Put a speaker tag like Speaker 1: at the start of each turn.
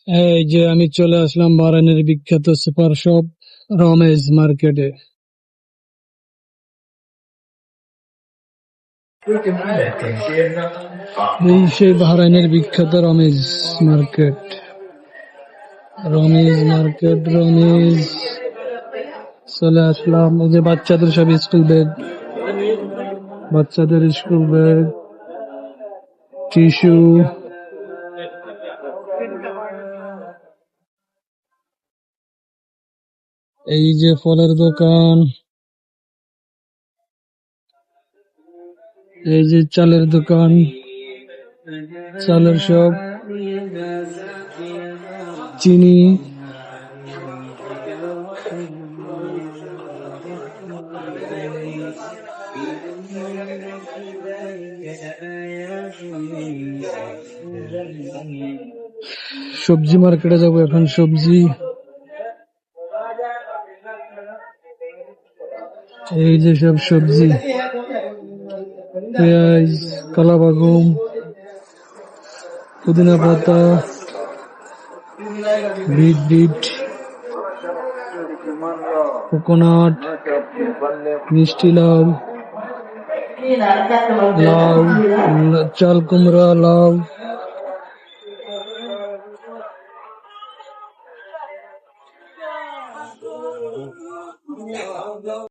Speaker 1: এই যে আমি চলে আসলাম বাহরাইনের বিখ্যাত সুপার শপ রমেজ মার্কেটে। এই সেই বাহরাইনের বিখ্যাত রমেজ মার্কেট। রমেজ চলে আসলাম। এই যে বাচ্চাদের সব স্কুল ব্যাগ, টিস্যু, এই যে ফলের দোকান, এই যে চালের দোকান, চালের সব, চিনি, সবজি মার্কেটে যাবো এখন। সবজি, এই যে সব সবজি, পেঁয়াজ, কালা বাগুম, পুদিনা পাতা, বিট, কোকোনাট, মিষ্টি লাউ, লাউ, চাল কুমড়া, লাউ,